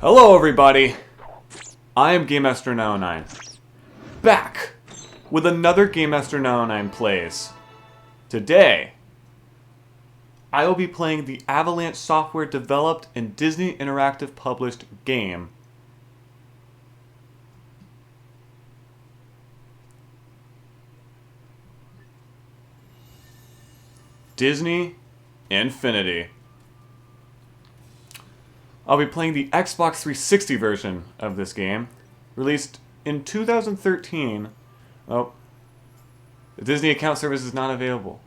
Hello everybody! I am Gamemaster 909, back with another Gamemaster 909 plays. Today, I will be playing the Avalanche Software developed and Disney Interactive published game, Disney Infinity. I'll be playing the Xbox 360 version of this game, released in 2013. Oh, the Disney account service is not available.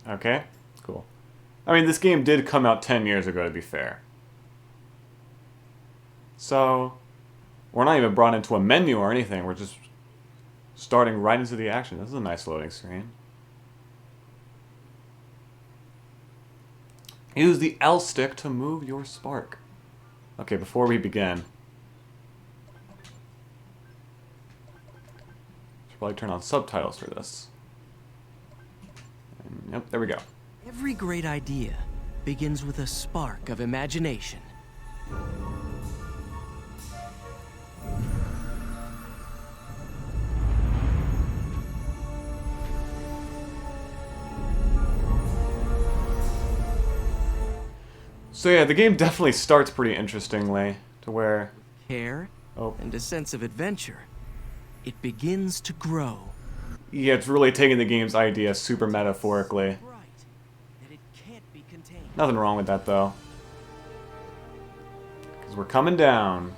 Okay, cool. I mean, this game did come out 10 years ago, to be fair. So, we're not even brought into a menu or anything. We're just starting right into the action. This is a nice loading screen. Use the L stick to move your spark. Okay, before we begin, should probably turn on subtitles for this. And, yep, there we go. Every great idea begins with a spark of imagination. So yeah, the game definitely starts pretty interestingly, to where... Care and a sense of adventure. It begins to grow. Yeah, it's really taking the game's idea super metaphorically. Nothing wrong with that, though. Because we're coming down.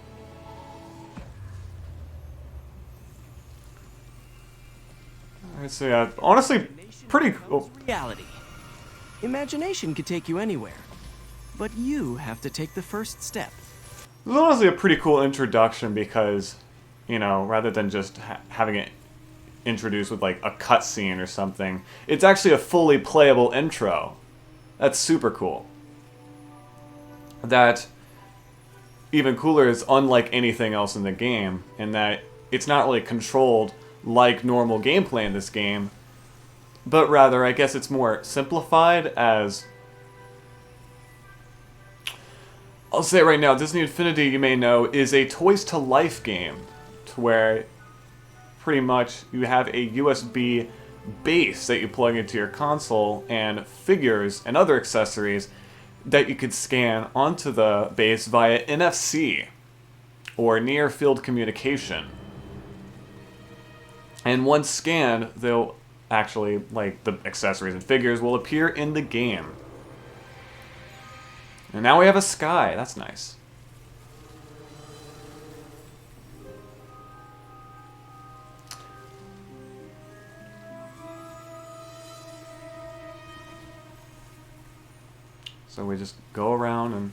Alright, so yeah, honestly, pretty cool. Reality. Imagination could take you anywhere. But you have to take the first step. This is honestly a pretty cool introduction because, you know, rather than just having it introduced with like a cutscene or something, it's actually a fully playable intro. That's super cool. That, even cooler, is unlike anything else in the game, in that it's not really controlled like normal gameplay in this game, but rather, I guess it's more simplified as... I'll say it right now, Disney Infinity, you may know, is a toys-to-life game, to where pretty much you have a USB base that you plug into your console, and figures and other accessories that you could scan onto the base via NFC, or near-field communication. And once scanned, they'll actually, like, the accessories and figures will appear in the game. And now we have a sky. That's nice. So we just go around, and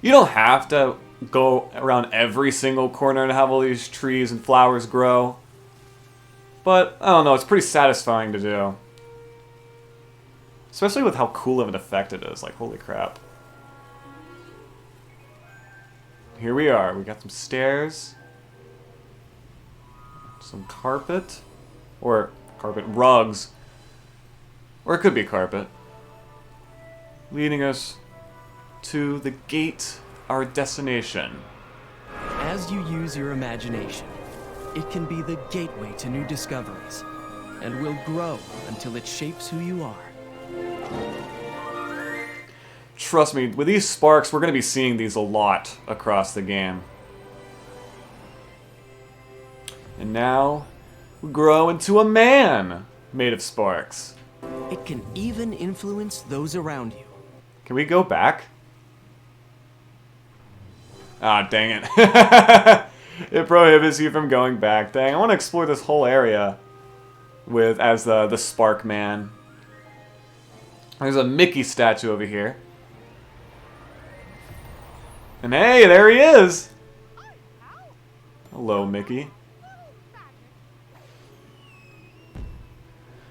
you don't have to go around every single corner and have all these trees and flowers grow. But, I don't know, it's pretty satisfying to do. Especially with how cool of an effect it is. Like, holy crap. Here we are. We got some stairs, some carpet, or carpet rugs, or it could be carpet, leading us to the gate, our destination. As you use your imagination, it can be the gateway to new discoveries, and will grow until it shapes who you are. Trust me, with these sparks, we're going to be seeing these a lot across the game. And now, we grow into a man made of sparks. It can even influence those around you. Can we go back? Ah, dang it. It prohibits you from going back. Dang, I want to explore this whole area as the Spark Man. There's a Mickey statue over here. And hey, there he is! Hello, Mickey.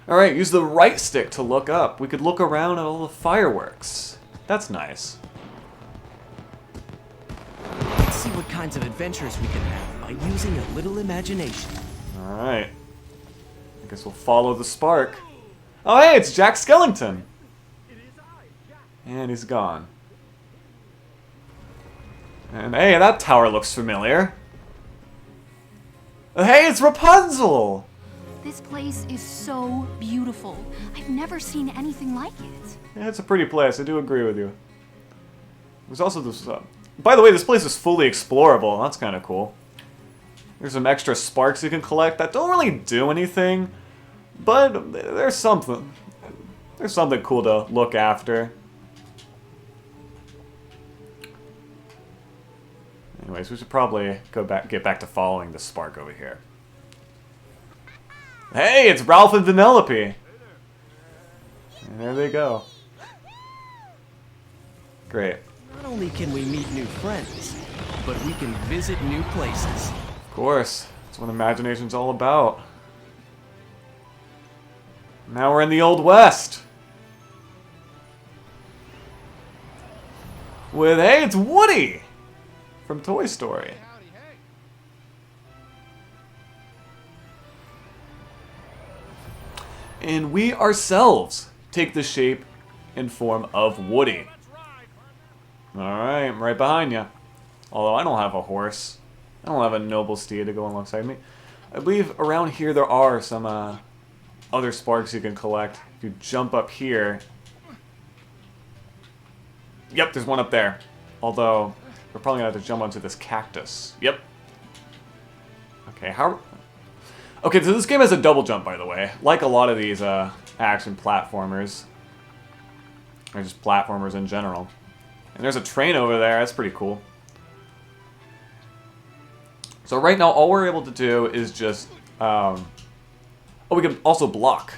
Alright, use the right stick to look up. We could look around at all the fireworks. That's nice. Let's see what kinds of adventures we can have by using a little imagination. Alright. I guess we'll follow the spark. Oh hey, it's Jack Skellington! And he's gone. And hey, that tower looks familiar. Hey, it's Rapunzel! This place is so beautiful. I've never seen anything like it. Yeah, it's a pretty place. I do agree with you. There's also this... by the way, this place is fully explorable. That's kind of cool. There's some extra sparks you can collect that don't really do anything, but there's something. There's something cool to look after. Anyways, we should probably get back to following the spark over here. Hey, it's Ralph and Vanellope! And there they go. Great. Not only can we meet new friends, but we can visit new places. Of course. That's what imagination's all about. Now we're in the Old West. With, hey, it's Woody! From Toy Story. And we ourselves take the shape and form of Woody. Alright, I'm right behind you. Although I don't have a horse. I don't have a noble steed to go alongside me. I believe around here there are some other sparks you can collect. If you jump up here... Yep, there's one up there. Although, we're probably going to have to jump onto this cactus. Yep. Okay, how... Okay, so this game has a double jump, by the way. Like a lot of these action platformers. Or just platformers in general. And there's a train over there. That's pretty cool. So right now, all we're able to do is just... oh, we can also block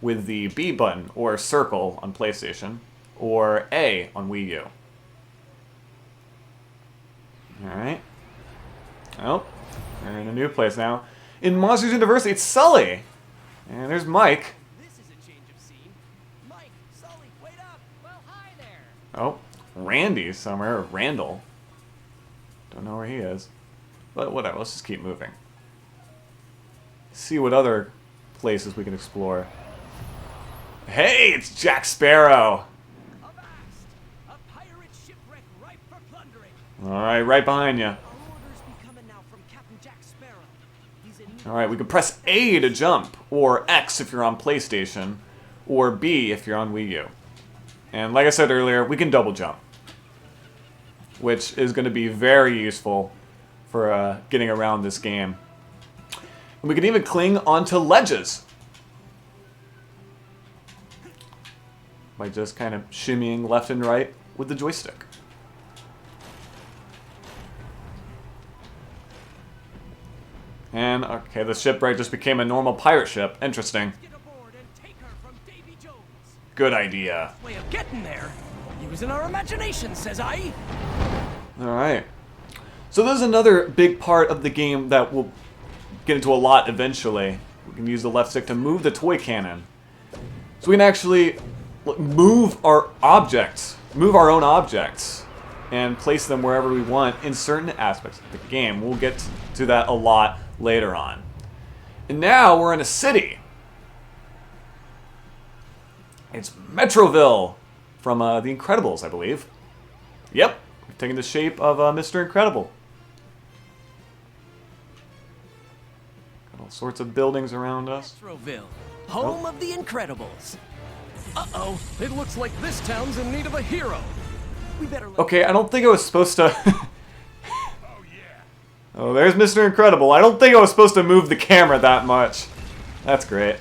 with the B button, or circle on PlayStation, or A on Wii U. Alright. Oh, we're in a new place now. In Monsters University, it's Sully! And there's Mike. This is a change of scene. Mike, Sully, wait up! Well, hi there! Oh, Randy's somewhere, or Randall. Don't know where he is. But whatever, let's just keep moving. See what other places we can explore. Hey, it's Jack Sparrow! Avast! A pirate shipwreck ripe for plundering. Alright, right behind you. Our orders be coming now from Captain Jack Sparrow. He's in... Alright, we can press A to jump, or X if you're on PlayStation, or B if you're on Wii U. And like I said earlier, we can double jump, which is going to be very useful for getting around this game. And we can even cling onto ledges by just kind of shimmying left and right with the joystick. And, okay, the shipwreck just became a normal pirate ship. Interesting. Get aboard and take her from Davy Jones. Good idea. Way of getting there. Using our imagination, says I. Alright. So there's another big part of the game that we'll get into a lot eventually. We can use the left stick to move the toy cannon. So we can actually move our objects, move our own objects, and place them wherever we want in certain aspects of the game. We'll get to that a lot later on. And now we're in a city. It's Metroville from The Incredibles, I believe. Yep, we've taken the shape of Mr. Incredible. Got all sorts of buildings around us. Metroville, home of the Incredibles. Uh-oh, it looks like this town's in need of a hero. We better let... Okay, I don't think I was supposed to... Oh, there's Mr. Incredible. I don't think I was supposed to move the camera that much. That's great.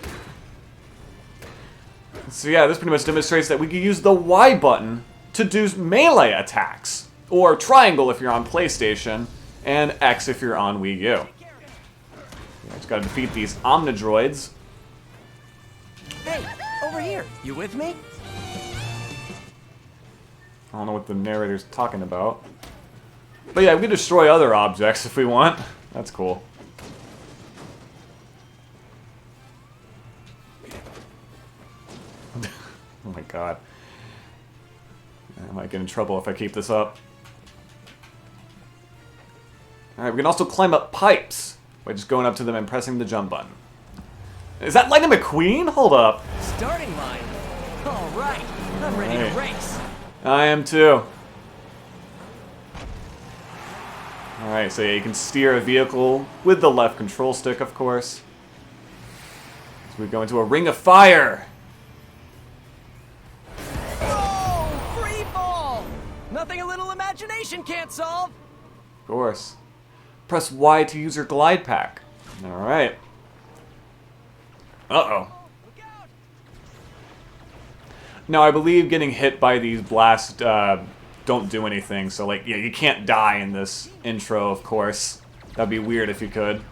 So yeah, this pretty much demonstrates that we can use the Y button to do melee attacks. Or triangle if you're on PlayStation, and X if you're on Wii U. Yeah, just gotta defeat these Omnidroids. Hey, over here. You with me? I don't know what the narrator's talking about. But yeah, we can destroy other objects if we want. That's cool. Oh my god. I might get in trouble if I keep this up. Alright, we can also climb up pipes by just going up to them and pressing the jump button. Is that Lightning McQueen? Hold up. Starting line. All right, I'm ready to race. I am too. Alright, so yeah, you can steer a vehicle with the left control stick, of course. So we go into a ring of fire! Whoa! Free fall! Nothing a little imagination can't solve! Of course. Press Y to use your glide pack. Alright. Uh-oh. Look out! Now, I believe getting hit by these blasts don't do anything, so, like, yeah, you can't die in this intro, of course. That'd be weird if you could.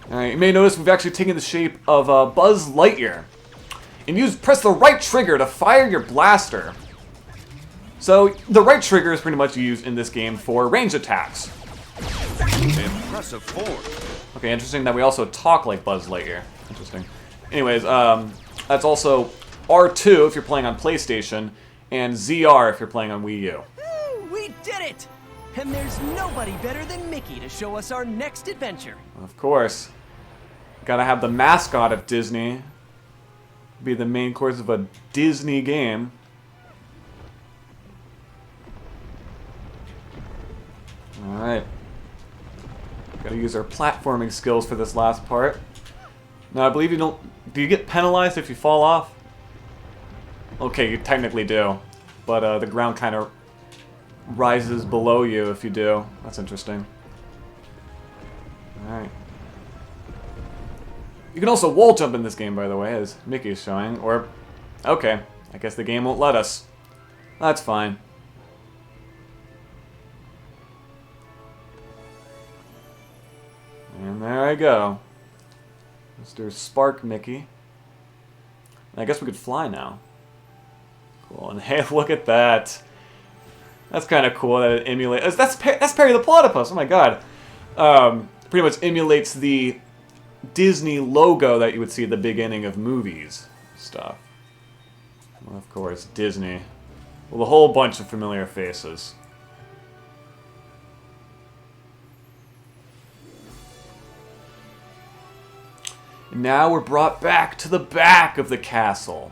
Alright, you may notice we've actually taken the shape of Buzz Lightyear. And press the right trigger to fire your blaster. So, the right trigger is pretty much used in this game for range attacks. Impressive form. Okay, interesting that we also talk like Buzz Lightyear. Interesting. Anyways, that's also R2 if you're playing on PlayStation, and ZR if you're playing on Wii U. Woo, we did it! And there's nobody better than Mickey to show us our next adventure. Of course. Gotta have the mascot of Disney be the main course of a Disney game. Alright. Gotta use our platforming skills for this last part. Now, I believe you don't... Do you get penalized if you fall off? Okay, you technically do. But the ground kind of rises below you if you do. That's interesting. Alright. You can also wall jump in this game, by the way, as Mickey is showing. Or, okay, I guess the game won't let us. That's fine. And there I go. Mr. Spark Mickey. And I guess we could fly now. Cool, and hey, look at that. That's kind of cool that it emulates... That's Perry the Platypus, oh my god. Pretty much emulates the Disney logo that you would see at the beginning of movies stuff. Well, of course, Disney. Well, a whole bunch of familiar faces. And now we're brought back to the back of the castle.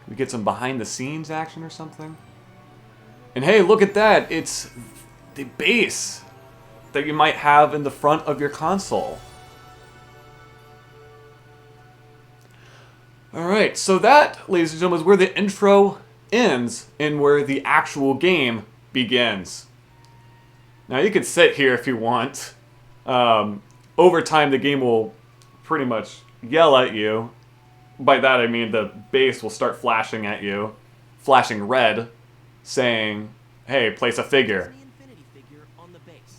Can we get some behind-the-scenes action or something? And hey, look at that! It's the base that you might have in the front of your console. Alright, so that, ladies and gentlemen, is where the intro ends and where the actual game begins. Now, you could sit here if you want. Over time, the game will pretty much yell at you. By that, I mean the base will start flashing at you, flashing red, saying, hey, place a figure.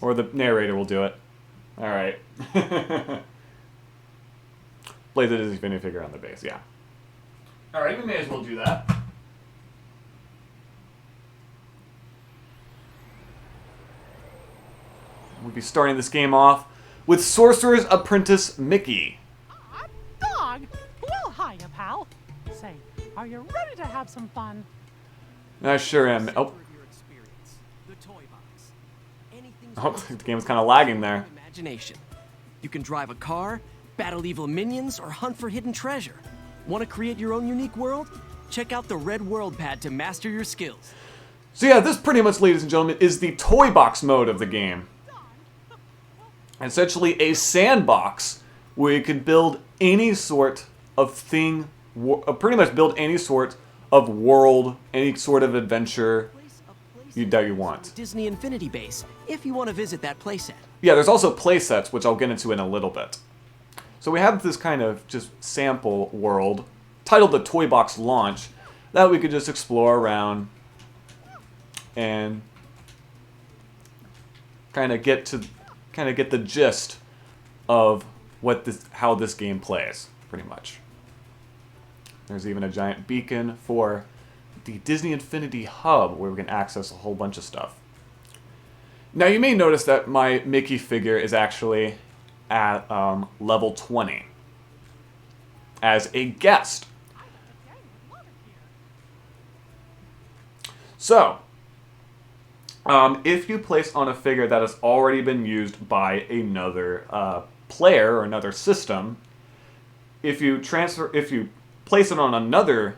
Or the narrator will do it. Alright. Place a Disney figure on the base, yeah. Alright, we may as well do that. We'll be starting this game off with Sorcerer's Apprentice Mickey. Dog! Well, hiya, pal. Say, are you ready to have some fun? I sure am. Oh. Oh, the game's kind of lagging there. Imagination. You can drive a car, battle evil minions, or hunt for hidden treasure. Want to create your own unique world? Check out the Red World Pad to master your skills. So yeah, this pretty much, ladies and gentlemen, is the toy box mode of the game. Essentially a sandbox where you can build any sort of thing, pretty much build any sort of world, any sort of adventure that you want. Disney Infinity Base, if you want to visit that playset. Yeah, there's also playsets, which I'll get into in a little bit. So we have this kind of just sample world, titled the Toy Box Launch, that we could just explore around and kind of get the gist of how this game plays, pretty much. There's even a giant beacon for the Disney Infinity Hub, where we can access a whole bunch of stuff. Now, you may notice that my Mickey figure is actually at level 20 as a guest. So, if you place on a figure that has already been used by another player or another system, if you place it on another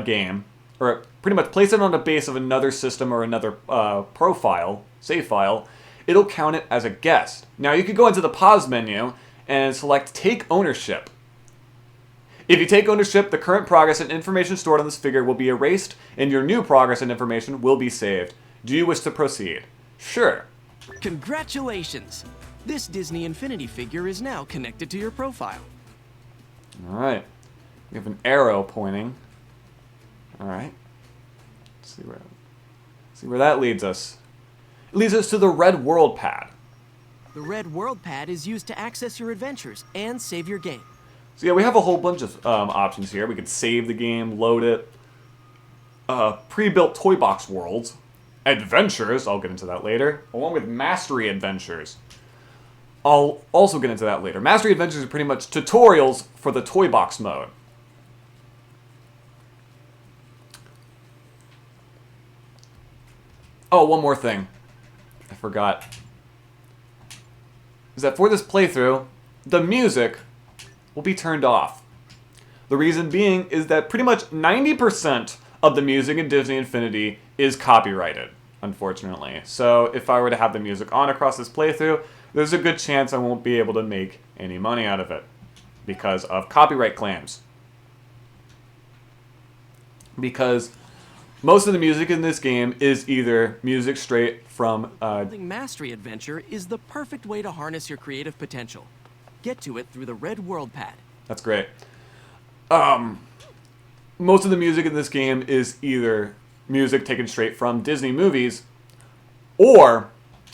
game, or pretty much place it on the base of another system or another profile, save file, it'll count it as a guest. Now you could go into the pause menu and select Take Ownership. If you take ownership, the current progress and information stored on this figure will be erased, and your new progress and information will be saved. Do you wish to proceed? Sure. Congratulations! This Disney Infinity figure is now connected to your profile. Alright. We have an arrow pointing. Alright. Let's see where that leads us. It leads us to the Red World Pad. The Red World Pad is used to access your adventures and save your game. So yeah, we have a whole bunch of options here. We could save the game, load it, pre-built toy box worlds, adventures, I'll get into that later, along with mastery adventures. I'll also get into that later. Mastery adventures are pretty much tutorials for the toy box mode. Oh, one more thing I forgot. Is that for this playthrough, the music will be turned off. The reason being is that pretty much 90% of the music in Disney Infinity is copyrighted, unfortunately. So if I were to have the music on across this playthrough, there's a good chance I won't be able to make any money out of it because of copyright claims. Because most of the music in this game is either music straight from... Building Mastery Adventure is the perfect way to harness your creative potential. Get to it through the Red World Pad. That's great. Most of the music in this game is either music taken straight from Disney movies or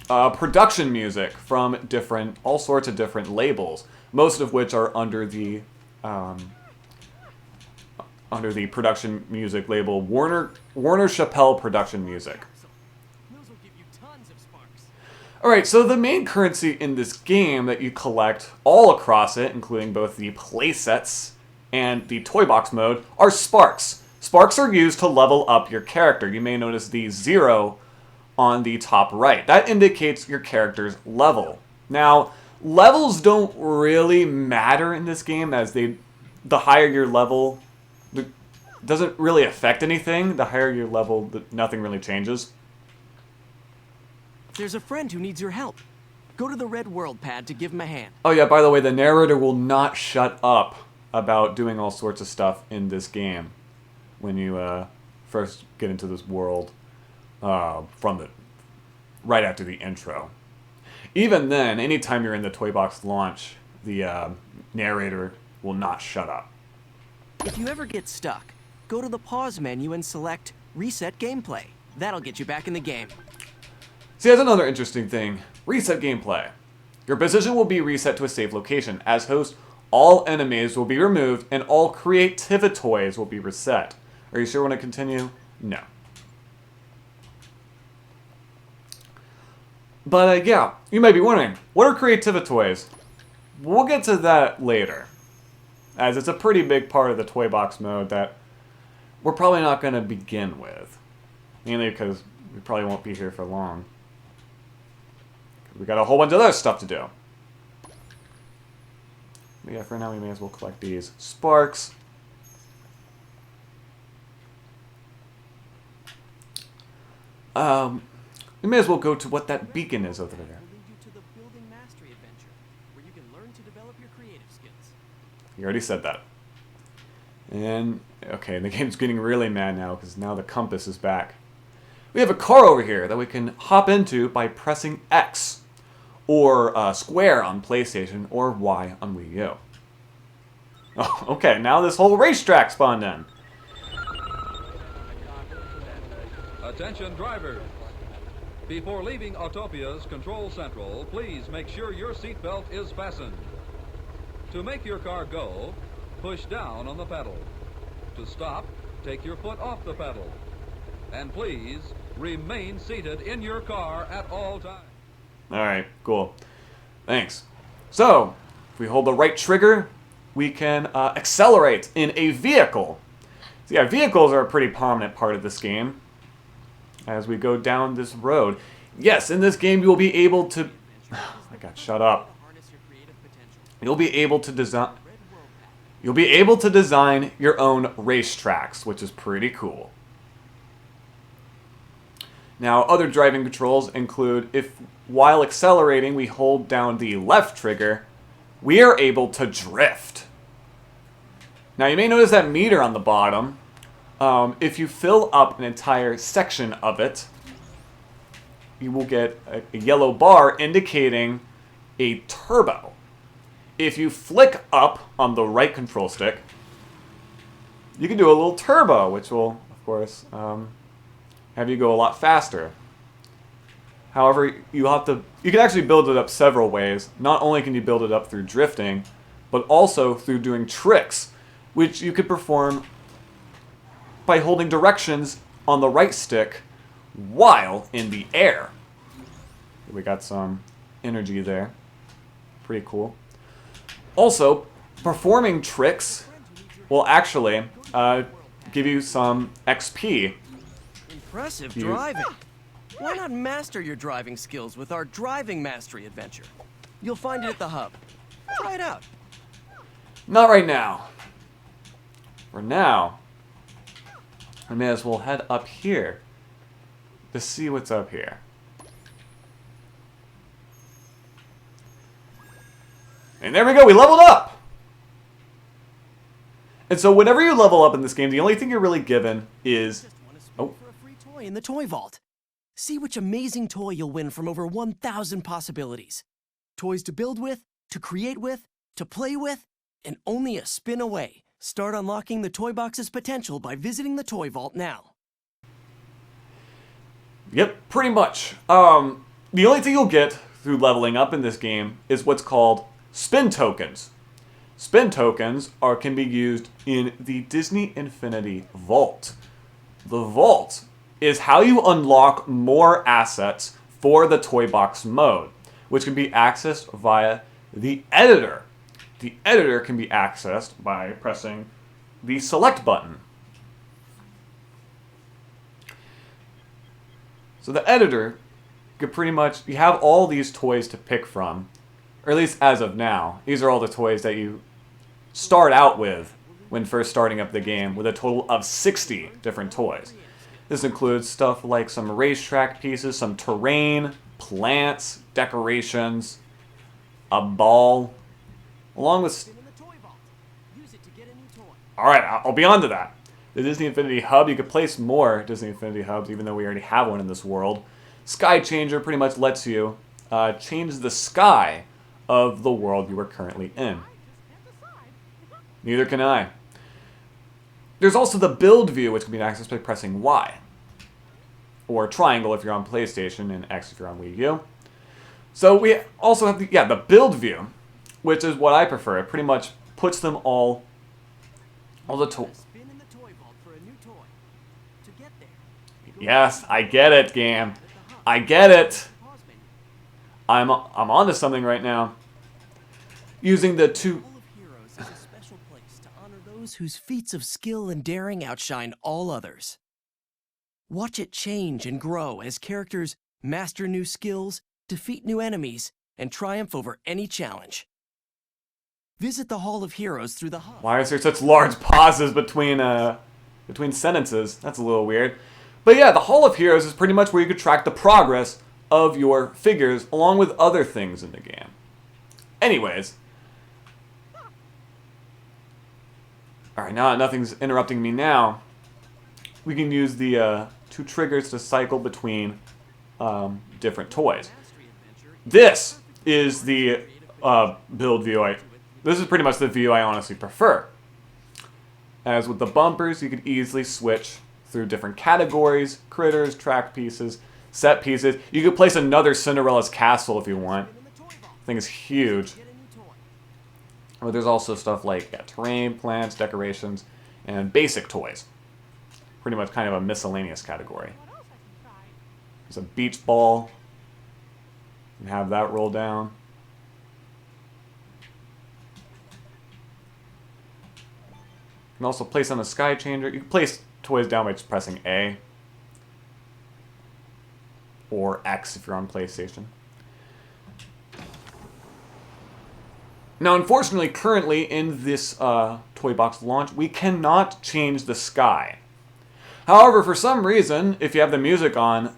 production music from all sorts of different labels, most of which are under the production music label Warner Chappell Production Music. Those will give you tons of sparks. Alright, so the main currency in this game that you collect all across it, including both the playsets and the toy box mode, are sparks. Sparks are used to level up your character. You may notice the 0 on the top right. That indicates your character's level. Now, levels don't really matter in this game, as the higher your level, it doesn't really affect anything. The higher your level, nothing really changes. There's a friend who needs your help. Go to the Red World Pad to give him a hand. Oh yeah, by the way, the narrator will not shut up about doing all sorts of stuff in this game when you first get into this world right after the intro. Even then, anytime you're in the Toy Box launch, the narrator will not shut up. If you ever get stuck, go to the pause menu and select Reset Gameplay. That'll get you back in the game. See, that's another interesting thing. Reset gameplay. Your position will be reset to a safe location. As host, all enemies will be removed and all creativitoys will be reset. Are you sure you want to continue? No. But yeah, you might be wondering, what are creativitoys? We'll get to that later, as it's a pretty big part of the toy box mode that we're probably not going to begin with. Mainly because we probably won't be here for long. We got a whole bunch of other stuff to do. But yeah, for now we may as well collect these sparks. We may as well go to what that beacon is over there. Will lead you to the Building Mastery Adventure, where you can learn to develop your creative skills. You already said that. And, okay, the game's getting really mad now, because now the compass is back. We have a car over here that we can hop into by pressing X, or square on PlayStation, or Y on Wii U. Oh, okay, now this whole racetrack spawned in. Attention drivers. Before leaving Autopia's Control Central, please make sure your seatbelt is fastened. To make your car go, push down on the pedal. To stop, take your foot off the pedal. And please, remain seated in your car at all times. Alright, cool. Thanks. So, if we hold the right trigger, we can accelerate in a vehicle. So yeah, vehicles are a pretty prominent part of this game as we go down this road. Yes, in this game you will be able to... Oh my god, shut up. You'll be able to design... You'll be able to design your own racetracks, which is pretty cool. Now, other driving controls include if while accelerating we hold down the left trigger, we are able to drift. Now, you may notice that meter on the bottom. If you fill up an entire section of it, you will get a yellow bar indicating a turbo. If you flick up on the right control stick, you can do a little turbo, which will, of course, have you go a lot faster. However, you can actually build it up several ways. Not only can you build it up through drifting, but also through doing tricks, which you could perform by holding directions on the right stick while in the air. We got some energy there. Pretty cool. Also, performing tricks will actually give you some XP. Impressive driving. Why not master your driving skills with our driving mastery adventure? You'll find it at the hub. Try it out. Not right now. For now, I may as well head up here to see what's up here. And there we go, we leveled up! And so whenever you level up in this game, the only thing you're really given is... For a free toy in the toy vault. See which amazing toy you'll win from over 1,000 possibilities. Toys to build with, to create with, to play with, and only a spin away. Start unlocking the toy box's potential by visiting the toy vault now. Yep, pretty much. The only thing you'll get through leveling up in this game is what's called spin tokens. Spin tokens can be used in the Disney Infinity Vault. The Vault is how you unlock more assets for the toy box mode, which can be accessed via the editor. The editor can be accessed by pressing the select button. So the editor could pretty much, you have all these toys to pick from, or at least as of now. These are all the toys that you start out with when first starting up the game, with a total of 60 different toys. This includes stuff like some racetrack pieces, some terrain, plants, decorations, a ball, along with... Alright, I'll be on to that. The Disney Infinity Hub, you could place more Disney Infinity Hubs, even though we already have one in this world. Sky Changer pretty much lets you change the sky of the world you are currently in. Neither can I. There's also the build view, which can be accessed by pressing Y. Or triangle if you're on PlayStation, and X if you're on Wii U. So we also have the build view, which is what I prefer. It pretty much puts them all the toys. Yes, I get it, game. I get it. I'm onto something right now. Using the two... Those whose feats of skill and daring outshine all others. Watch it change and grow as characters master new skills, defeat new enemies, and triumph over any challenge. Visit the Hall of Heroes through the hub. Why is there such large pauses between sentences? That's a little weird. But yeah, the Hall of Heroes is pretty much where you could track the progress of your figures along with other things in the game. Anyways. Alright, now that nothing's interrupting me now, we can use the two triggers to cycle between different toys. This is the build view. This is pretty much the view I honestly prefer. As with the bumpers, you could easily switch through different categories, critters, track pieces, set pieces. You could place another Cinderella's castle if you want. The thing is huge. But there's also stuff like terrain, plants, decorations, and basic toys. Pretty much kind of a miscellaneous category. There's a beach ball. You can have that roll down. You can also place on a sky changer. You can place toys down by just pressing A. Or X if you're on PlayStation. Now, unfortunately, currently in this Toy Box launch, we cannot change the sky. However, for some reason, if you have the music on,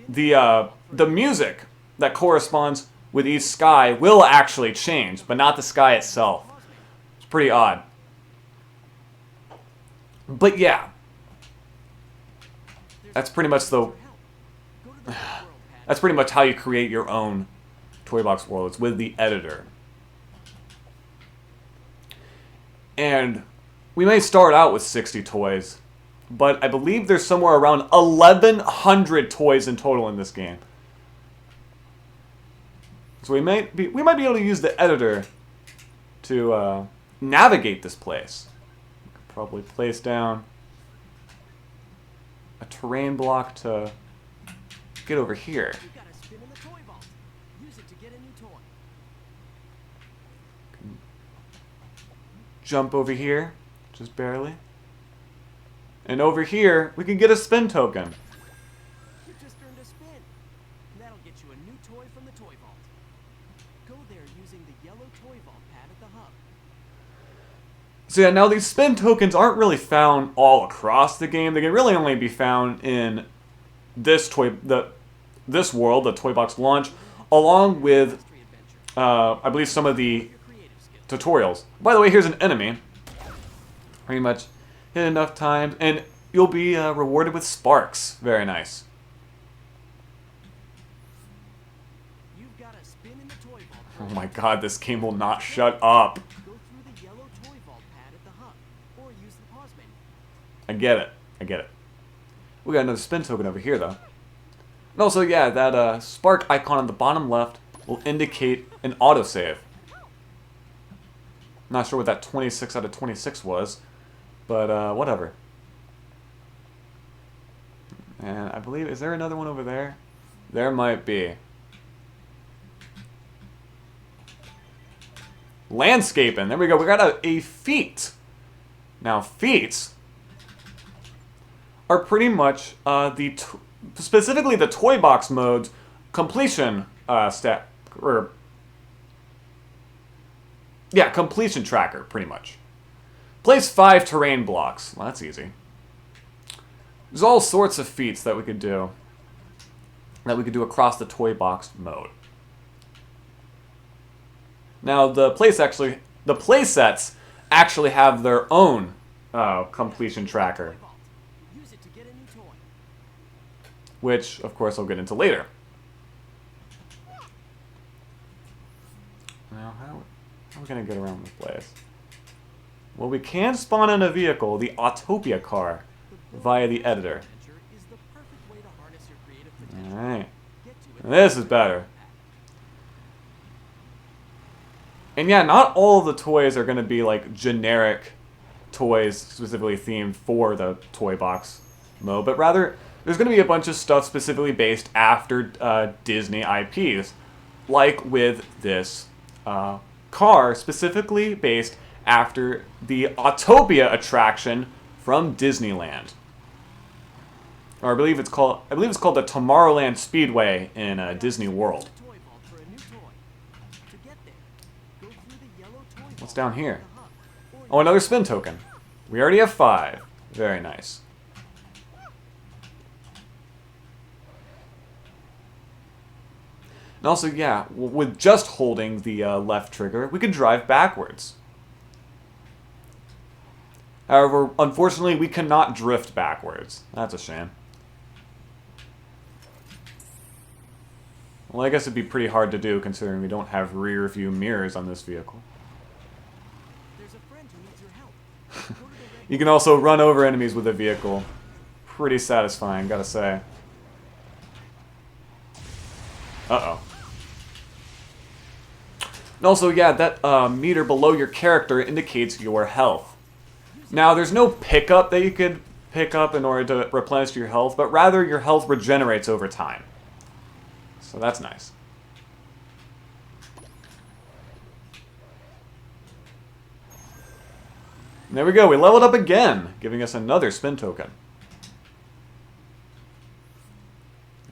the music that corresponds with each sky will actually change, but not the sky itself. It's pretty odd. But yeah, that's pretty much that's pretty much how you create your own Toy Box world. It's with the editor. And we may start out with 60 toys, but I believe there's somewhere around 1,100 toys in total in this game. So we might be able to use the editor to navigate this place. We could probably place down a terrain block to get over here. You've got a spin in the toy vault. Use it to get a new toy. Jump over here, just barely. And over here, we can get a spin token. You just earned a spin. That'll get you a new toy from the toy vault. Go there using the yellow toy vault pad at the hub. So yeah, now these spin tokens aren't really found all across the game. They can really only be found in this this world, the Toy Box launch, along with, I believe, some of the tutorials. By the way, here's an enemy. Pretty much hit enough times, and you'll be rewarded with sparks. Very nice. You've got a spin in the toy vault. Oh my god, this game will not shut up. Go through the yellow toy vault pad at the hub, or use the pause menu. I get it. I get it. We got another spin token over here, though. And also, yeah, that spark icon on the bottom left will indicate an autosave. Not sure what that 26 out of 26 was, but whatever. And I believe, is there another one over there? There might be. Landscaping. There we go. We got a feat. Now, feats are pretty much specifically the Toy Box mode's completion completion tracker, pretty much. Place 5 terrain blocks. Well, that's easy. There's all sorts of feats that we could do across the Toy Box mode. Now, the playsets actually have their own completion tracker, Use it to get a new toy. which, of course, I'll get into later. Now, how are we going to get around this place? Well, we can spawn in a vehicle, the Autopia car, via the editor. Adventure is the perfect way to harness your creative potential. Alright. Get to it. This is better. And yeah, not all of the toys are going to be like generic toys specifically themed for the Toy Box mode, but rather there's going to be a bunch of stuff specifically based after Disney IPs, like with this car specifically based after the Autopia attraction from Disneyland. Or I believe it's called the Tomorrowland Speedway in Disney World. Toy vault for a new toy. To get there, go through the yellow toy vault What's down here? at the hub, or Oh, another spin token. We already have 5. Very nice. And also, yeah, with just holding the left trigger, we can drive backwards. However, unfortunately, we cannot drift backwards. That's a shame. Well, I guess it'd be pretty hard to do considering we don't have rear view mirrors on this vehicle. there's a friend who needs your help. Go to the red You can also run over enemies with a vehicle. Pretty satisfying, gotta say. Uh-oh. And also, yeah, that meter below your character indicates your health. Now, there's no pickup that you could pick up in order to replenish your health, but rather your health regenerates over time. So that's nice. And there we go, we leveled up again, giving us another spin token.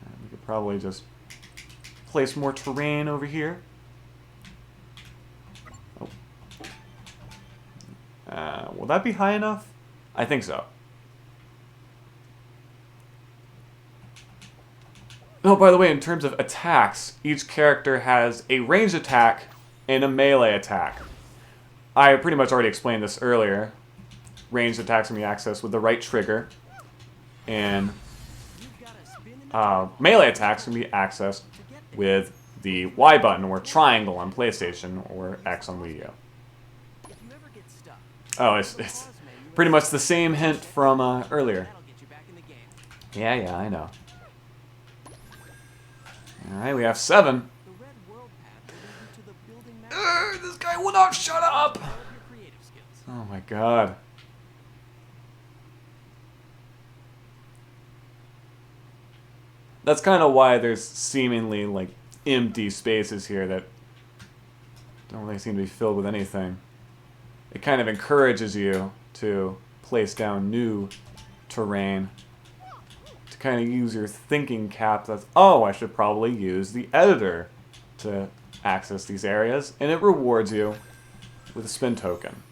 And we could probably just place more terrain over here. Oh. Will that be high enough? I think so. Oh, by the way, in terms of attacks, each character has a ranged attack and a melee attack. I pretty much already explained this earlier. Ranged attacks can be accessed with the right trigger, and melee attacks can be accessed with the Y button or triangle on PlayStation or X on Wii U. Oh, it's pretty much the same hint from earlier. Yeah, I know. Alright, we have 7. This guy will not shut up! Oh my god. That's kind of why there's seemingly, like, empty spaces here that don't really seem to be filled with anything. It kind of encourages you to place down new terrain. To kind of use your thinking cap that's, oh, I should probably use the editor to access these areas, and it rewards you with a spin token.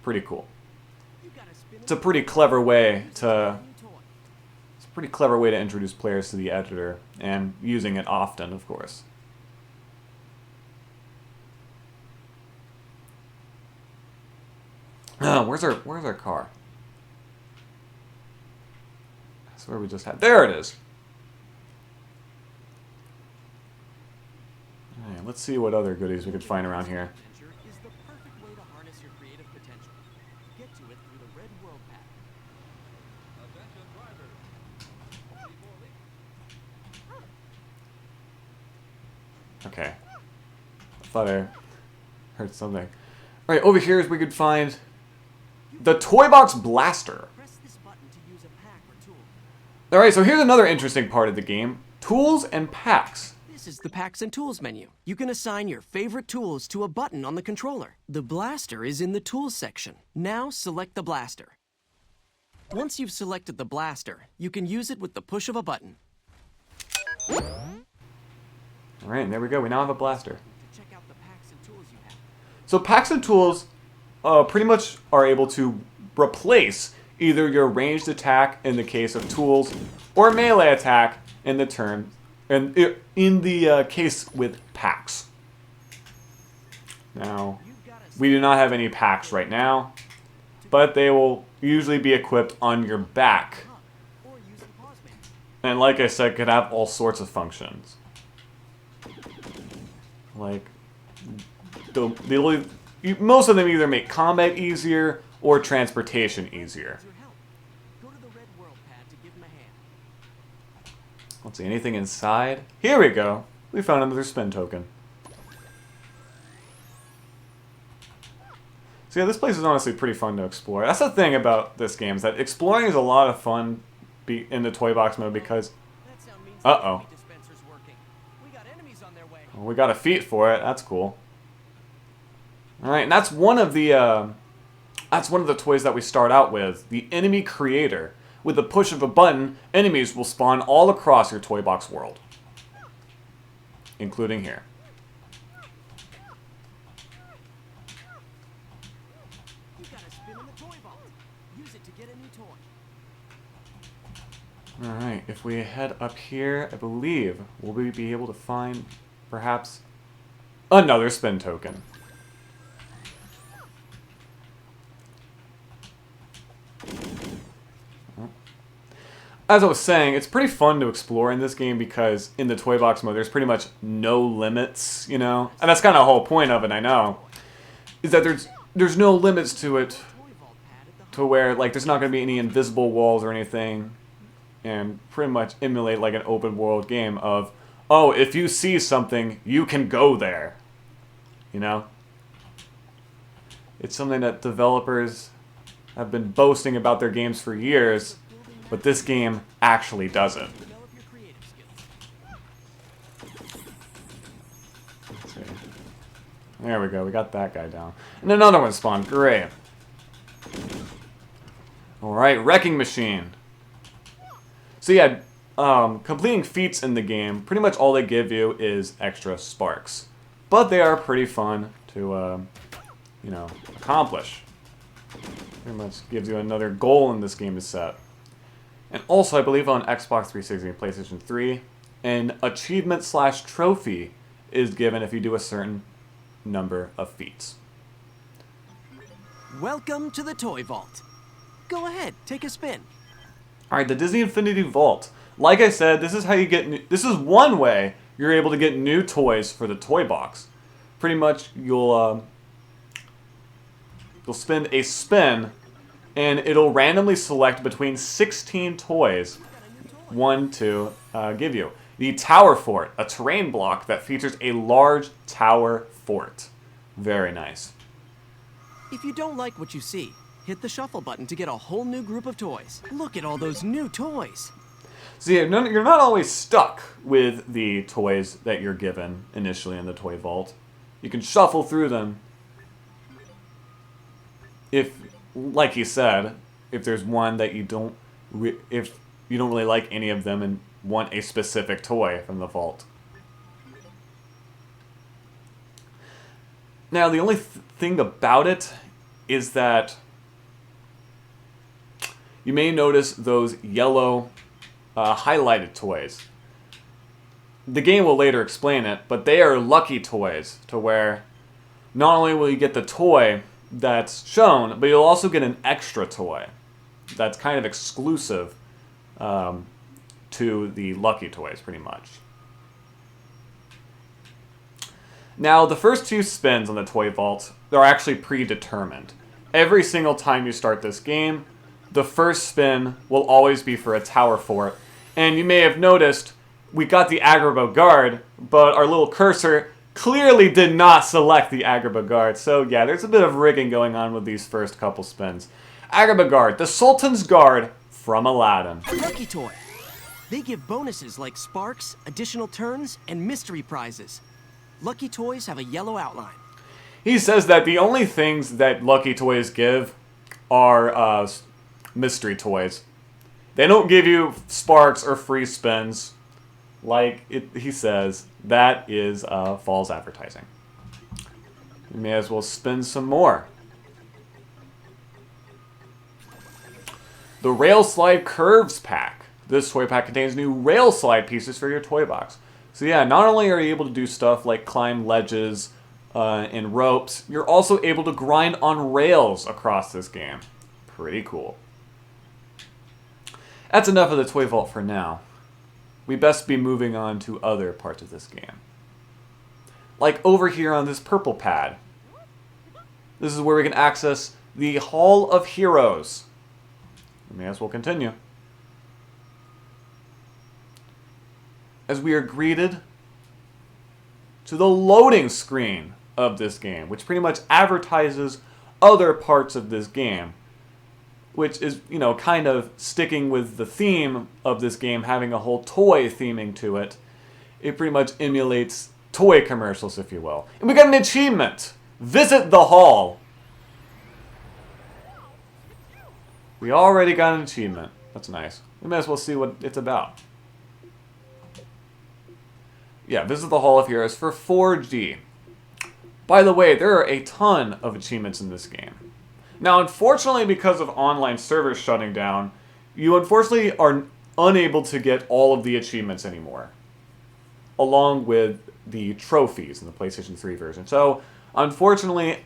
Pretty cool. It's a pretty clever way to introduce players to the editor, and using it often, of course. Where's our car? That's where we just had. There it is. Alright, let's see what other goodies we could find around here. Is the perfect way to harness your creative potential. Get to it through the Red World Pack. Attention drivers. Okay. I thought I heard something. Alright, over here is we could find the Toy Box Blaster. Press this button to use a pack or tool. Alright, so here's another interesting part of the game. Tools and packs. This is the Packs and Tools menu. You can assign your favorite tools to a button on the controller. The blaster is in the Tools section. Now select the blaster. Once you've selected the blaster, you can use it with the push of a button. Alright, there we go. We now have a blaster. To check out the packs and tools you have. So packs and tools pretty much are able to replace either your ranged attack in the case of tools or melee attack in the case with packs. Now, we do not have any packs right now, but they will usually be equipped on your back. And like I said, could have all sorts of functions. Like, most of them either make combat easier or transportation easier. Go to the Red World Pad to give him a hand. Let's see, anything inside? Here we go. We found another spin token. So yeah, this place is honestly pretty fun to explore. That's the thing about this game, is that exploring is a lot of fun in the toy box mode because... That sound means Uh-oh. the enemy dispenser's working. We got enemies on their way. Well, we got a feat for it. That's cool. Alright, and that's one of the toys that we start out with. The Enemy Creator. With the push of a button, enemies will spawn all across your toy box world. Including here. You got a spin in the toy vault. Use it to get a new toy. Alright, if we head up here, I believe we'll be able to find, perhaps, another spin token. As I was saying, it's pretty fun to explore in this game because in the toy box mode, there's pretty much no limits, you know? And that's kind of the whole point of it, I know. Is that there's no limits to it, to where, like, there's not going to be any invisible walls or anything, and pretty much emulate, like, an open world game of, oh, if you see something, you can go there. You know? It's something that developers have been boasting about their games for years, but this game actually does it. Develop your creative skills. Let's see. There we go, we got that guy down. And another one spawned, great. Alright, Wrecking Machine. So yeah, completing feats in the game, pretty much all they give you is extra sparks. But they are pretty fun to, you know, accomplish. Pretty much gives you another goal in this game to set. And also, I believe on Xbox 360 and PlayStation 3, an achievement/trophy is given if you do a certain number of feats. Welcome to the Toy Vault. Go ahead, take a spin. Alright, the Disney Infinity Vault. Like I said, this is how you get this is one way you're able to get new toys for the toy box. Pretty much, you'll spend a spin, and it'll randomly select between 16 toys, one to give you. The Tower Fort, a terrain block that features a large tower fort. Very nice. If you don't like what you see, hit the shuffle button to get a whole new group of toys. Look at all those new toys. So yeah, you're not always stuck with the toys that you're given initially in the Toy Vault. You can shuffle through them. If, like he said, if there's one that you don't, if you don't really like any of them and want a specific toy from the vault. Now, the only thing about it is that you may notice those yellow highlighted toys. The game will later explain it, but they are lucky toys, to where not only will you get the toy that's shown, but you'll also get an extra toy that's kind of exclusive to the lucky toys, pretty much. Now, the first two spins on the Toy Vault are actually predetermined. Every single time you start this game, the first spin will always be for a Tower Fort. And you may have noticed, we got the Agrabah Guard, but our little cursor clearly did not select the Agrabah Guard. So yeah, there's a bit of rigging going on with these first couple spins. Agrabah Guard, the Sultan's Guard from Aladdin. A lucky toy. They give bonuses like sparks, additional turns, and mystery prizes. Lucky toys have a yellow outline. He says that the only things that lucky toys give are mystery toys. They don't give you sparks or free spins. He says, that is false advertising. You may as well spin some more. The Rail Slide Curves Pack. This toy pack contains new rail slide pieces for your toy box. So yeah, not only are you able to do stuff like climb ledges and ropes, you're also able to grind on rails across this game. Pretty cool. That's enough of the Toy Vault for now. We best be moving on to other parts of this game. Like over here on this purple pad. This is where we can access the Hall of Heroes. We may as well continue. As we are greeted to the loading screen of this game, which pretty much advertises other parts of this game, which is, you know, kind of sticking with the theme of this game, having a whole toy theming to it. It pretty much emulates toy commercials, if you will. And we got an achievement! Visit the hall! We already got an achievement. That's nice. We may as well see what it's about. Yeah, visit the Hall of Heroes for 4G. By the way, there are a ton of achievements in this game. Now, unfortunately, because of online servers shutting down, you unfortunately are unable to get all of the achievements anymore, along with the trophies in the PlayStation 3 version. So, unfortunately,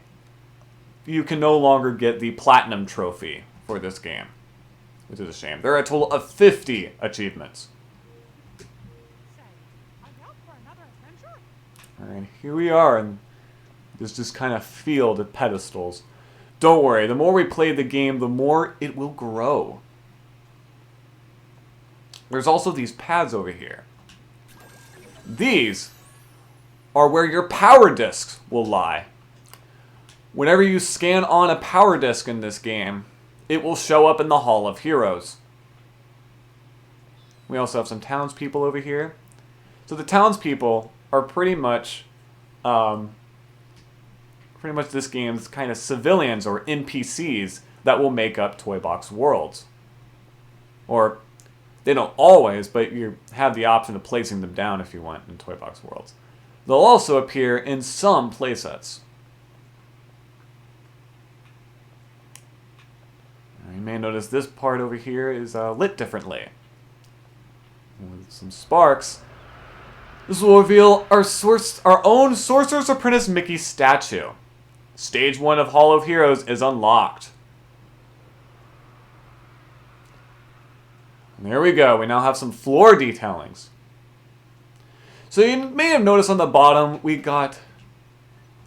you can no longer get the Platinum Trophy for this game, which is a shame. There are a total of 50 achievements. Alright, here we are in this just kind of field of pedestals. Don't worry, the more we play the game, the more it will grow. There's also these pads over here. These are where your power discs will lie. Whenever you scan on a power disc in this game, it will show up in the Hall of Heroes. We also have some townspeople over here. So the townspeople are pretty much this game's kind of civilians or NPCs that will make up Toy Box worlds. Or they don't always, but you have the option of placing them down if you want in Toy Box worlds. They'll also appear in some playsets. You may notice this part over here is lit differently. With some sparks. This will reveal our own Sorcerer's Apprentice Mickey statue. Stage 1 of Hall of Heroes is unlocked. And there we go. We now have some floor detailings. So you may have noticed on the bottom we got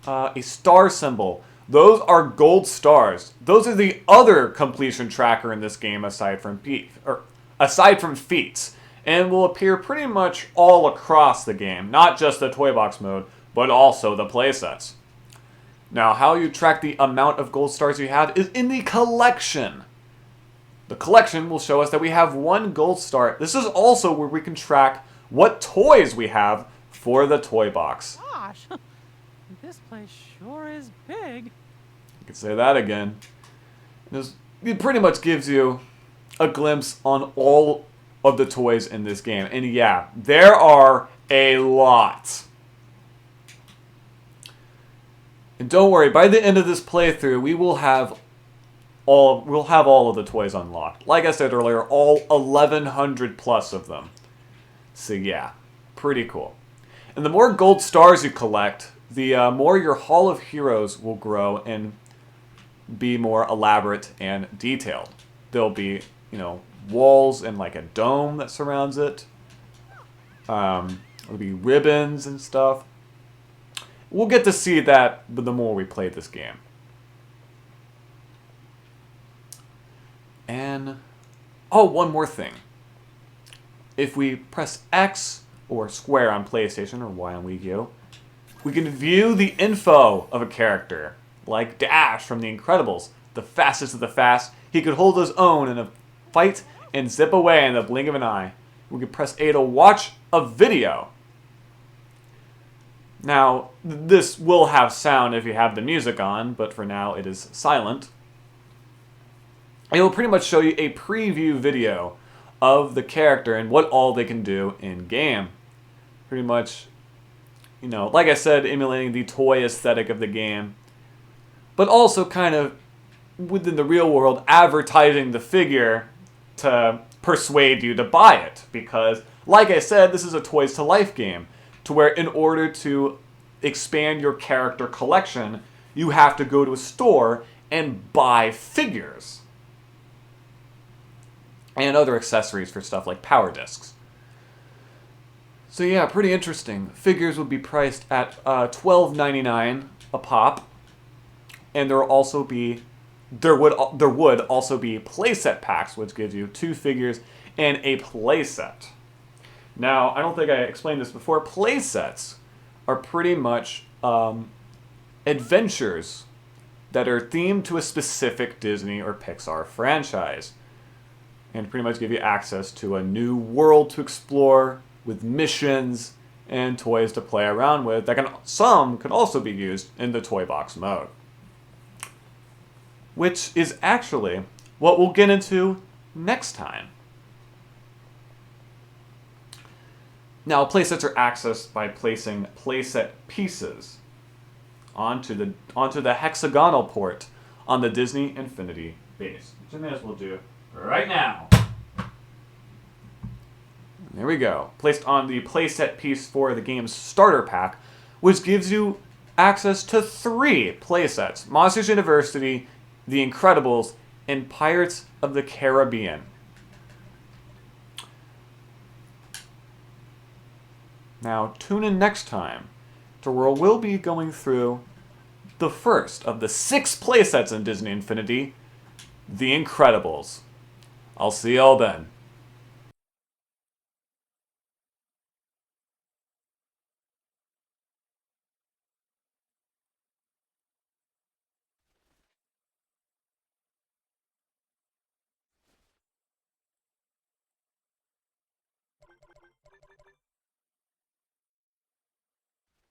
a star symbol. Those are gold stars. Those are the other completion tracker in this game aside from feats, and will appear pretty much all across the game, not just the toy box mode, but also the playsets. Now, how you track the amount of gold stars you have is in the collection. The collection will show us that we have 1 gold star. This is also where we can track what toys we have for the toy box. Gosh, this place sure is big. You can say that again. It pretty much gives you a glimpse on all of the toys in this game. And yeah, there are a lot. And don't worry, by the end of this playthrough, we'll have all of the toys unlocked. Like I said earlier, all 1,100 plus of them. So yeah, pretty cool. And the more gold stars you collect, the more your Hall of Heroes will grow and be more elaborate and detailed. There'll be, walls and like a dome that surrounds it. There'll be ribbons and stuff. We'll get to see that the more we play this game. And, one more thing. If we press X or square on PlayStation or Y on Wii U, we can view the info of a character, like Dash from The Incredibles, the fastest of the fast. He could hold his own in a fight and zip away in the blink of an eye. We can press A to watch a video. Now, this will have sound if you have the music on, but for now it is silent. It will pretty much show you a preview video of the character and what all they can do in game. Pretty much, like I said, emulating the toy aesthetic of the game, but also kind of within the real world advertising the figure to persuade you to buy it. Because, like I said, this is a Toys to Life game, to where in order to expand your character collection, you have to go to a store and buy figures. And other accessories for stuff like power discs. So yeah, pretty interesting. Figures would be priced at $12.99 a pop, and there would also be playset packs, which gives you 2 figures and a playset. Now, I don't think I explained this before. Playsets are pretty much adventures that are themed to a specific Disney or Pixar franchise, and pretty much give you access to a new world to explore with missions and toys to play around with. Some can also be used in the toy box mode, which is actually what we'll get into next time. Now, playsets are accessed by placing playset pieces onto the hexagonal port on the Disney Infinity base, which I may as well do right now. There we go. Placed on the playset piece for the game's starter pack, which gives you access to 3 playsets: Monsters University, The Incredibles, and Pirates of the Caribbean. Now, tune in next time to where we'll be going through the first of the 6 playsets in Disney Infinity, The Incredibles. I'll see y'all then.